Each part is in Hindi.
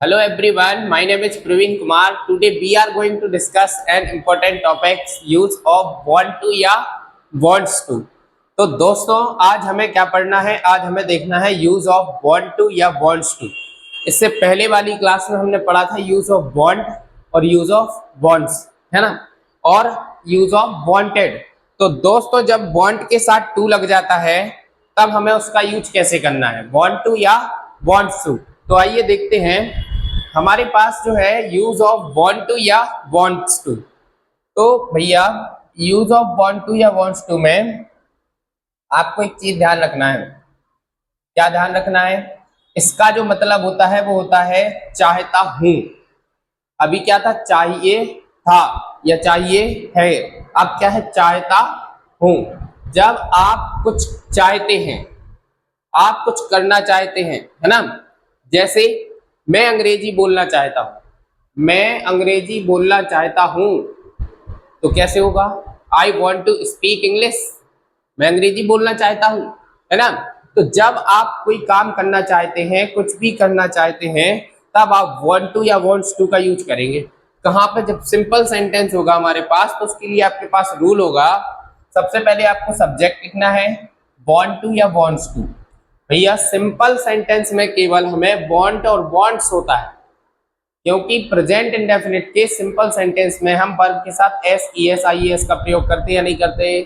Hello everyone, my name is Praveen Kumar. Today we are going to discuss an important topic, use of want to या wants to। तो दोस्तों आज हमें क्या पढ़ना है, आज हमें देखना है यूज ऑफ want to या wants to। इससे पहले वाली क्लास में हमने पढ़ा था यूज ऑफ want और यूज ऑफ wants, है ना, और यूज ऑफ wanted। तो दोस्तों जब want के साथ to लग जाता है तब हमें उसका यूज कैसे करना है, want to या wants to। तो आइए देखते हैं हमारे पास जो है यूज ऑफ want to या wants to। तो भैया यूज ऑफ want to या wants to में आपको एक चीज ध्यान रखना है। क्या ध्यान रखना है? इसका जो मतलब होता है वो होता है चाहता हूं। अभी क्या था, चाहिए था या चाहिए है, अब क्या है, चाहता हूं। जब आप कुछ चाहते हैं, आप कुछ करना चाहते हैं, है ना, जैसे मैं अंग्रेजी बोलना चाहता हूं, मैं अंग्रेजी बोलना चाहता हूं, तो कैसे होगा, I want to speak English, मैं अंग्रेजी बोलना चाहता हूं, है ना। तो जब आप कोई काम करना चाहते हैं, कुछ भी करना चाहते हैं, तब आप वॉन्ट टू या वॉन्ट्स टू का यूज करेंगे। कहाँ पे? जब सिंपल सेंटेंस होगा हमारे पास, तो उसके लिए आपके पास रूल होगा, सबसे पहले आपको सब्जेक्ट लिखना है वॉन्ट टू या वॉन्ट्स टू। भैया सिंपल सेंटेंस में केवल हमें वांट और वांट्स होता है, क्योंकि प्रेजेंट इंडेफिनिट के सिंपल सेंटेंस में हम वर्ब के साथ S, E S, I S का प्रयोग करते या नहीं करते।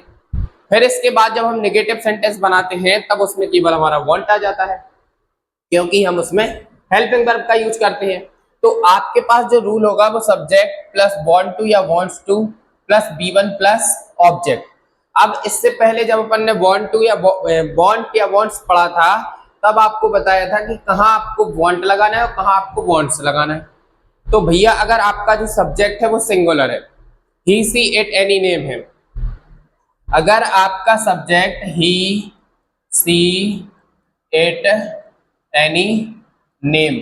फिर इसके बाद जब हम नेगेटिव सेंटेंस बनाते हैं तब उसमें केवल हमारा वांट आ जाता है, क्योंकि हम उसमें हेल्पिंग वर्ब का यूज करते हैं। तो आपके पास जो रूल होगा वो सब्जेक्ट प्लस वांट टू या wants two plus B1 plus object. अब इससे पहले जब अपन ने वांट टू या वांट या वांट्स पढ़ा था, तब आपको बताया था कि कहाँ आपको वांट लगाना है और कहाँ आपको वांट्स लगाना है। तो भैया अगर आपका जो सब्जेक्ट है वो सिंगुलर है, he she it any name है, अगर आपका subject he she it any name,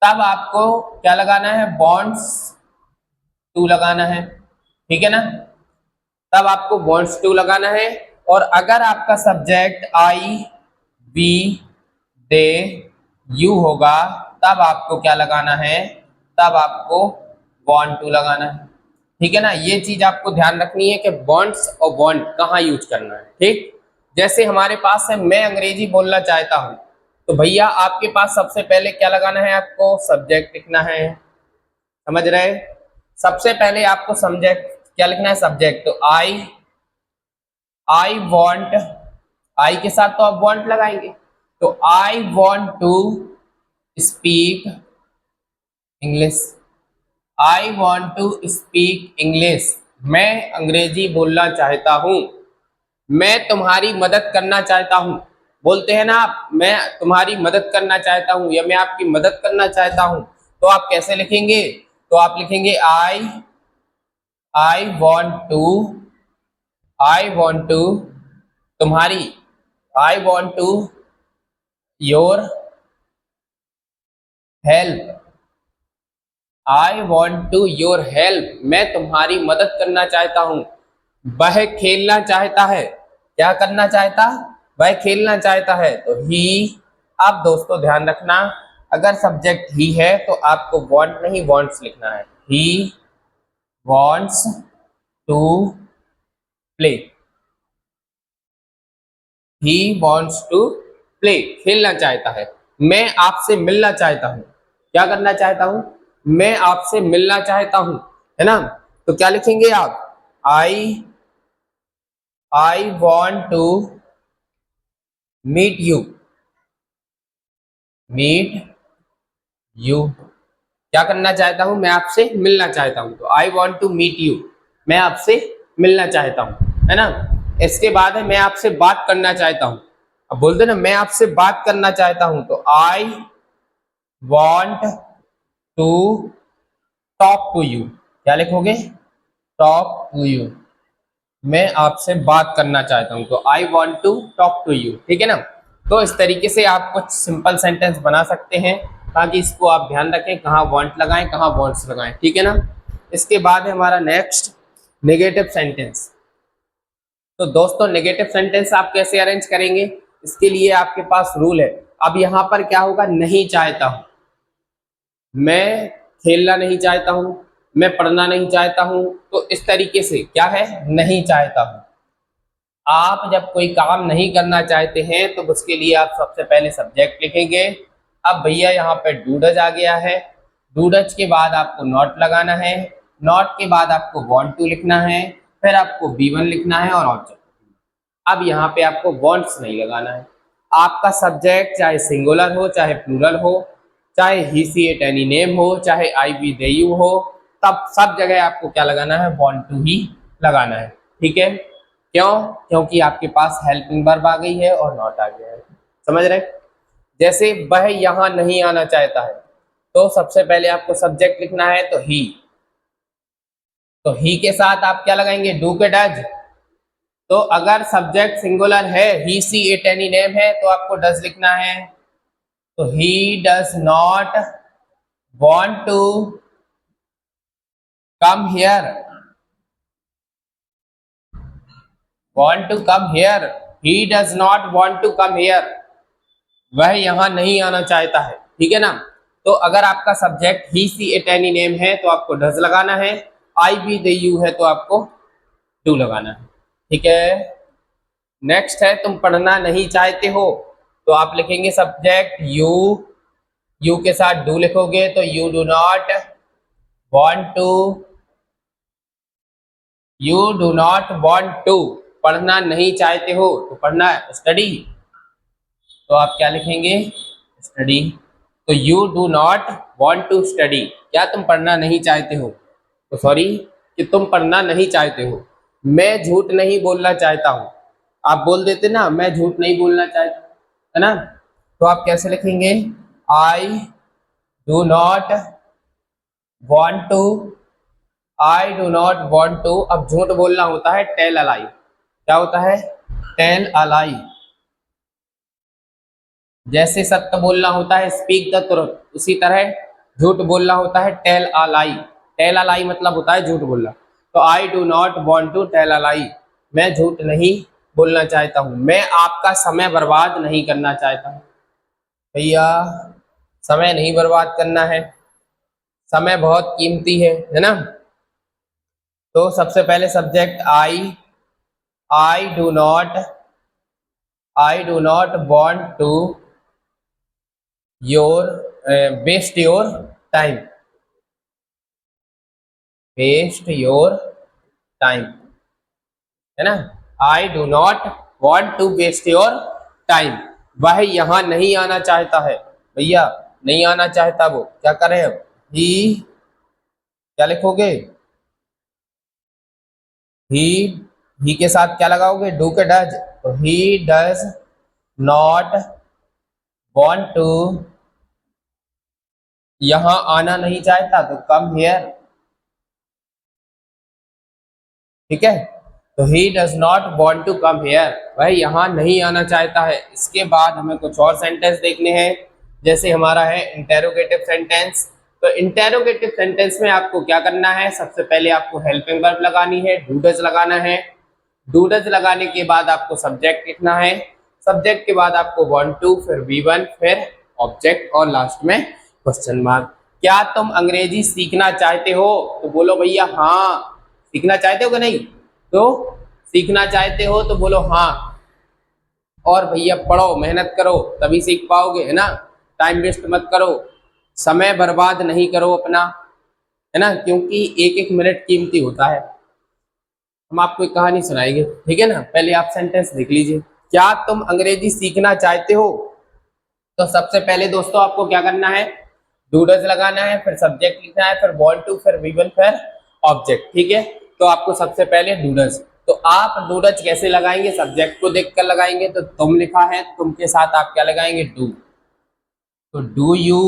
तब आपको क्या लगाना है, वांट्स टू लगाना है, ठीक है ना, तब आपको वांट्स टू लगाना है। और अगर आपका subject I we they you होगा, तब आपको क्या लगाना है, तब आपको वांट टू लगाना है, ठीक है ना। ये चीज आपको ध्यान रखनी है कि वांट्स और वांट कहाँ यूज करना है, ठीक। जैसे हमारे पास है मैं अंग्रेजी बोलना चाहता हूं, तो भैया आपके पास सबसे पहले क्या लगाना है, आपको सब्जेक्ट लिखना है, समझ रहे। सबसे पहले आपको सब्जेक्ट क्या लिखना है, सब्जेक्ट। तो आई वॉन्ट, आई के साथ तो आप वॉन्ट लगाएंगे, तो I want to speak English, I want to speak English, मैं अंग्रेजी बोलना चाहता हूं, मैं तुम्हारी मदद करना चाहता हूं। बोलते हैं ना आप, मैं तुम्हारी मदद करना चाहता हूं या मैं आपकी मदद करना चाहता हूं, तो आप कैसे लिखेंगे, तो आप लिखेंगे आई वॉन्ट टू तुम्हारी, I want to your help, I want to your help, मैं तुम्हारी मदद करना चाहता हूं। वह खेलना चाहता है, क्या करना चाहता, वह खेलना चाहता है, तो ही। अब दोस्तों ध्यान रखना, अगर सब्जेक्ट ही है तो आपको वॉन्ट नहीं वॉन्ट्स लिखना है, he wants to play, he wants to play, खेलना चाहता है। मैं आपसे मिलना चाहता हूं, क्या करना चाहता हूं, मैं आपसे मिलना चाहता हूं, है ना। तो क्या लिखेंगे आप, I want to meet you, meet you, क्या करना चाहता हूं, मैं आपसे मिलना चाहता हूं, तो I want to meet you, मैं आपसे मिलना चाहता हूं, है ना। इसके बाद है मैं आपसे बात करना चाहता हूं, अब बोलते ना मैं आपसे बात करना चाहता हूं, तो I want to talk to you, क्या लिखोगे, टॉक टू यू, मैं आपसे बात करना चाहता हूं, तो I want to talk to you, ठीक है ना। तो इस तरीके से आप कुछ सिंपल सेंटेंस बना सकते हैं, ताकि इसको आप ध्यान रखें कहाँ वांट लगाएं कहाँ वांट्स लगाएं, ठीक है ना। इसके बाद है हमारा नेक्स्ट नेगेटिव सेंटेंस। तो दोस्तों नेगेटिव सेंटेंस आप कैसे अरेंज करेंगे, इसके लिए आपके पास रूल है। अब यहाँ पर क्या होगा, नहीं चाहता हूं, मैं खेलना नहीं चाहता हूँ, मैं पढ़ना नहीं चाहता हूँ, तो इस तरीके से क्या है, नहीं चाहता हूँ। आप जब कोई काम नहीं करना चाहते हैं तो उसके लिए आप सबसे पहले सब्जेक्ट लिखेंगे। अब भैया यहाँ पे डू डज आ गया है, डू डज के बाद आपको नॉट लगाना है, नॉट के बाद आपको वांट टू लिखना है, फिर आपको बी वन लिखना है और ऑब्जेक्ट। अब यहाँ पे आपको वांट्स नहीं लगाना है। आपका सब्जेक्ट चाहे सिंगुलर हो चाहे प्लूरल हो, चाहे ही सी इट एनी नेम हो, चाहे आई वी दे यू हो, तब सब जगह आपको क्या लगाना है, वांट टू ही लगाना है। ठीक है, क्यों? क्योंकि आपके पास हेल्पिंग वर्ब आ गई है और नॉट आ गया है। समझ रहे? जैसे वह यहाँ नहीं आना चाहता है, तो सबसे पहले आपको सब्जेक्ट लिखना है, तो ही के साथ आप क्या लगाएंगे, डू के डज। तो अगर सब्जेक्ट सिंगुलर है, he she it any name है, तो आपको डज लिखना है। तो he does not want to come here, want to come here, he does not want to come here, वह यहां नहीं आना चाहता है। ठीक है ना? तो अगर आपका subject he she it any name है तो आपको डज लगाना है, आई बी दे यू है तो आपको डू लगाना है। ठीक है, नेक्स्ट है तुम पढ़ना नहीं चाहते हो, तो आप लिखेंगे सब्जेक्ट यू, यू के साथ डू लिखोगे तो you do not want to, you do not want to, पढ़ना नहीं चाहते हो तो पढ़ना स्टडी, तो आप क्या लिखेंगे, स्टडी। तो you do not want to study, क्या तुम पढ़ना नहीं चाहते हो, तो सॉरी कि तुम पढ़ना नहीं चाहते हो। मैं झूठ नहीं बोलना चाहता हूँ, आप बोल देते ना मैं झूठ नहीं बोलना चाहता, है ना? तो आप कैसे लिखेंगे, I do not want to, I do not want to. अब झूठ बोलना होता है टेल अ लाई, क्या होता है, टेल अ लाई। जैसे सत्य बोलना होता है स्पीक द ट्रुथ, उसी तरह झूठ बोलना होता है tell a lie. Tell a लाई मतलब होता है झूठ बोलना। तो I do not want to tell a lie, मैं झूठ नहीं बोलना चाहता हूँ, मैं आपका समय बर्बाद नहीं करना चाहता हूँ। भैया समय नहीं बर्बाद करना है, समय बहुत कीमती है ना? तो सबसे पहले subject I do not, I do not want to your waste your time, waste your time, है ना? I do not want to waste your time, वह यहाँ नहीं आना चाहता है। भैया नहीं आना चाहता, वो क्या करें अब, ही, क्या लिखोगे, ही, ही के साथ क्या लगाओगे, डू के डज, तो he does not want to, यहाँ आना नहीं चाहता तो कम हियर। ठीक है, तो he does not want to come here, वह यहाँ नहीं आना चाहता है। इसके बाद हमें कुछ और सेंटेंस देखने हैं, जैसे हमारा है इंटेरोगेटिव सेंटेंस। तो इंटेरोगेटिव सेंटेंस में आपको क्या करना है, सबसे पहले आपको हेल्पिंग वर्ब लगानी है, डू डज लगाना है। डू डज लगाने के बाद आपको सब्जेक्ट लिखना है, सब्जेक्ट के बाद आपको वांट टू, फिर वी वन, फिर ऑब्जेक्ट और लास्ट में क्वेश्चन मार्क। क्या तुम अंग्रेजी सीखना चाहते हो, तो बोलो भैया हाँ। सीखना चाहते हो कि नहीं, तो सीखना चाहते हो तो बोलो हाँ। और भैया पढ़ो, मेहनत करो तभी सीख पाओगे, है ना? टाइम वेस्ट मत करो, समय बर्बाद नहीं करो अपना, है ना? क्योंकि एक एक मिनट कीमती होता है। हम आपको एक कहानी सुनाएंगे, ठीक है ना? पहले आप सेंटेंस देख लीजिए। क्या तुम अंग्रेजी सीखना चाहते हो, तो सबसे पहले दोस्तों आपको क्या करना है, डू डज लगाना है, फिर सब्जेक्ट लिखना है, फिर वांट टू, फिर वी वन, फिर ऑब्जेक्ट। ठीक है, तो आपको सबसे पहले डू डज, तो आप डू डज कैसे लगाएंगे, सब्जेक्ट को देखकर लगाएंगे। तो तुम लिखा है, तुम के साथ आप क्या लगाएंगे, डू। तो डू यू,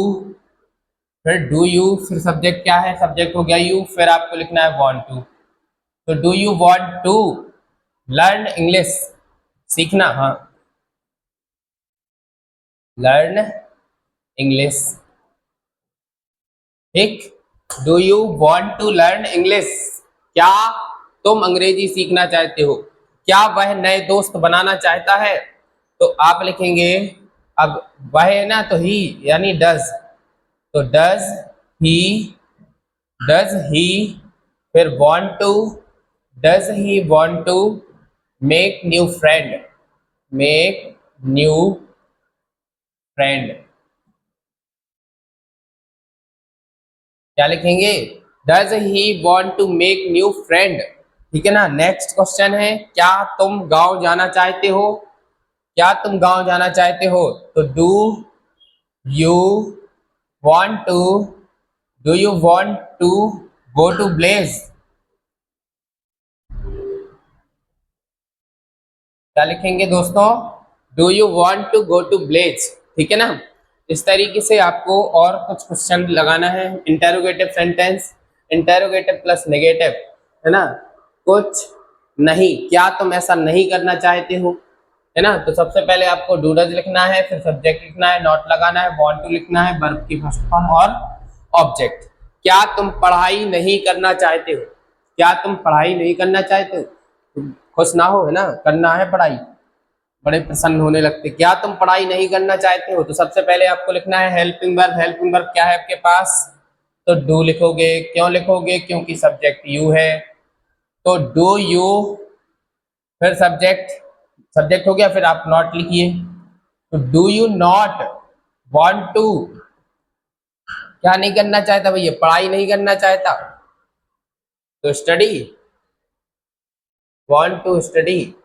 फिर डू यू, फिर सब्जेक्ट क्या है, सब्जेक्ट हो गया यू, फिर आपको लिखना है वांट टू। तो do you want to learn English, सीखना, हाँ, लर्न इंग्लिश। ठीक, do you want to learn English, क्या तुम अंग्रेजी सीखना चाहते हो। क्या वह नए दोस्त बनाना चाहता है, तो आप लिखेंगे, अब वह है ना तो ही यानी डज, तो डज ही, डज ही, फिर want to, does he want to make new friend, make new friend, क्या लिखेंगे? Does he want to make new friend. ठीक है ना। नेक्स्ट क्वेश्चन है, क्या तुम गांव जाना चाहते हो? क्या तुम गांव जाना चाहते हो? तो you want to do you want to go to blaze, क्या लिखेंगे दोस्तों? Do you want to go to blaze. ठीक है ना। इस तरीके से आपको और कुछ क्वेश्चन लगाना है। Interrogative sentence, interrogative plus negative, है ना। कुछ नहीं, क्या तुम ऐसा नहीं करना चाहते हो, है ना। तो सबसे पहले आपको डू डज लिखना है, फिर सब्जेक्ट लिखना है, नॉट लगाना है, वांट टू लिखना है, वर्ब की फर्स्ट फॉर्म और ऑब्जेक्ट। क्या तुम पढ़ाई नहीं करना चाहते हो? क्या तुम पढ़ाई नहीं करना चाहते हो? खुश ना हो, है ना, करना है पढ़ाई, बड़े प्रसन्न होने लगते। क्या तुम पढ़ाई नहीं करना चाहते हो? तो सबसे पहले आपको लिखना है हेल्पिंग वर्ब। हेल्पिंग वर्ब क्या है आपके पास? तो डू लिखोगे। क्यों लिखोगे? क्योंकि सब्जेक्ट यू है। तो डू यू, फिर सब्जेक्ट, सब्जेक्ट हो गया, फिर आप नॉट लिखिए। तो do you not want to, क्या नहीं करना चाहता भैया? पढ़ाई नहीं करना चाहता, तो स्टडी, वांट टू स्टडी।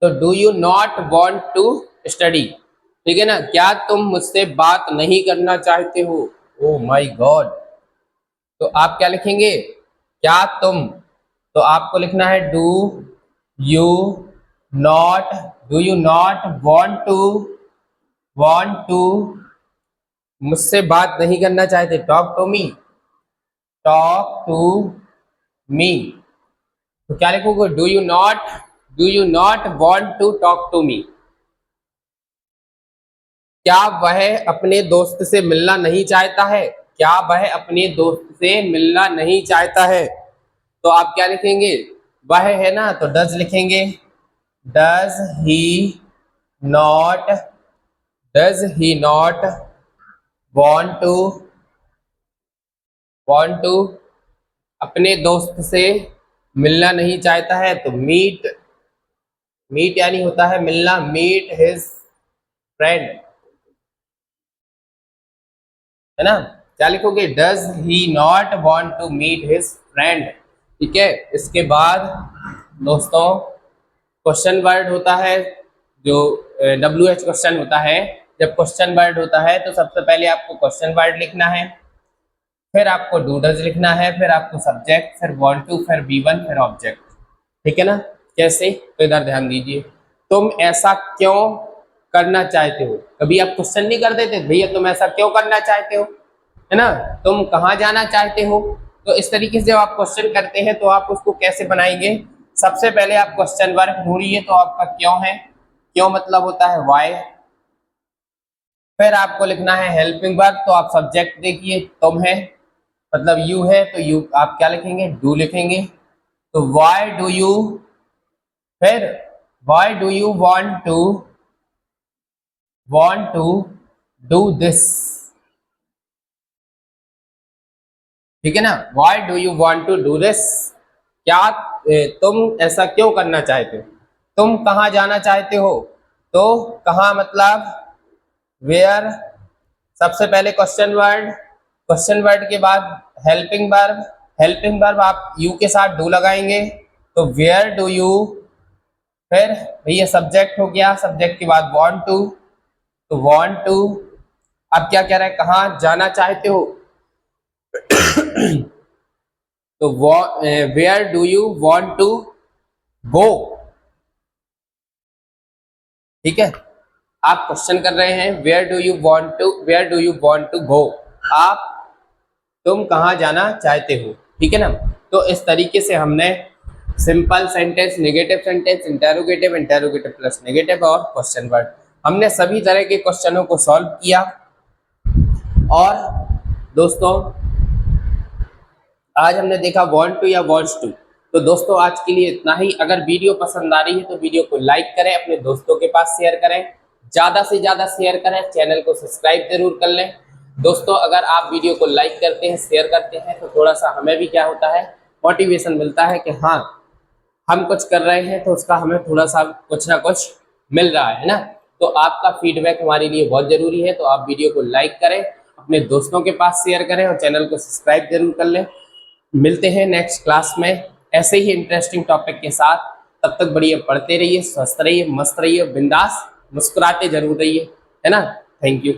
तो do you not want to study. ठीक है ना। क्या तुम मुझसे बात नहीं करना चाहते हो? Oh my God. तो आप क्या लिखेंगे? क्या तुम, तो आपको लिखना है you not do you not want to मुझसे बात नहीं करना चाहते, talk to me, talk to me. तो क्या लिखोगे? Do you not want to talk to me. क्या वह अपने दोस्त से मिलना नहीं चाहता है? क्या वह अपने दोस्त से मिलना नहीं चाहता है? तो आप क्या लिखेंगे? वह है ना, तो डज लिखेंगे। Does he not does he not want to अपने दोस्त से मिलना नहीं चाहता है, तो मीट यानी होता है मिलना, मीट हिज फ्रेंड, है ना। क्या लिखोगे? Does he not want to meet his friend. ठीक है। इसके बाद दोस्तों क्वेश्चन वर्ड होता है, जो WH क्वेश्चन होता है। जब क्वेश्चन वर्ड होता है तो सबसे पहले आपको क्वेश्चन वर्ड लिखना है, फिर आपको डू डज लिखना है, फिर आपको सब्जेक्ट, फिर वांट टू, फिर V1, फिर ऑब्जेक्ट। ठीक है ना। कैसे? तो इधर ध्यान दीजिए। तुम ऐसा क्यों करना चाहते हो? कभी आप क्वेश्चन नहीं कर देते, भैया तुम ऐसा क्यों करना चाहते हो, है ना। तुम कहाँ जाना चाहते हो? तो इस तरीके से जब आप क्वेश्चन करते हैं तो आप उसको कैसे बनाएंगे? सबसे पहले आप क्वेश्चन वर्ब ढूंढिए, तो आपका क्यों है, क्यों मतलब होता है वाई। फिर आपको लिखना है हेल्पिंग वर्ब, तो आप सब्जेक्ट देखिए, तुम है मतलब यू है, तो यू आप क्या लिखेंगे? डू लिखेंगे। तो वाई डू यू, फिर why do you want to do this. ठीक है ना। Why do you want to do this. क्या तुम ऐसा क्यों करना चाहते हो? तुम कहाँ जाना चाहते हो? तो कहाँ मतलब वेयर। सबसे पहले क्वेश्चन वर्ड के बाद हेल्पिंग वर्ब। हेल्पिंग वर्ब आप यू के साथ डू लगाएंगे, तो वेयर डू यू, फिर भैया सब्जेक्ट हो गया, सब्जेक्ट के बाद वांट टू, तो वांट टू। अब क्या कह रहा है? कहाँ जाना चाहते हो? तो where do you want to go. ठीक है। आप क्वेश्चन कर रहे हैं where do you want to go, आप तुम कहाँ जाना चाहते हो। ठीक है ना। तो इस तरीके से हमने simple sentence, negative sentence, interrogative, interrogative plus negative और क्वेश्चन वर्ड, हमने सभी तरह के क्वेश्चनों को सॉल्व किया। और दोस्तों आज हमने देखा वांट टू या वांट्स टू। तो दोस्तों आज के लिए इतना ही। अगर वीडियो पसंद आ रही है तो वीडियो को लाइक करें, अपने दोस्तों के पास शेयर करें, ज़्यादा से ज़्यादा शेयर करें, चैनल को सब्सक्राइब जरूर कर लें। दोस्तों अगर आप वीडियो को लाइक करते हैं, शेयर करते हैं, तो थोड़ा सा हमें भी क्या होता है, मोटिवेशन मिलता है कि हाँ हम कुछ कर रहे हैं तो उसका हमें थोड़ा सा कुछ ना कुछ मिल रहा है ना। तो आपका फीडबैक हमारे लिए बहुत जरूरी है। तो आप वीडियो को लाइक करें, अपने दोस्तों के पास शेयर करें और चैनल को सब्सक्राइब जरूर कर लें। मिलते हैं नेक्स्ट क्लास में ऐसे ही इंटरेस्टिंग टॉपिक के साथ। तब तक बढ़िया पढ़ते रहिए, स्वस्थ रहिए, मस्त रहिए, बिंदास मुस्कुराते जरूर रहिए, है ना। Thank you.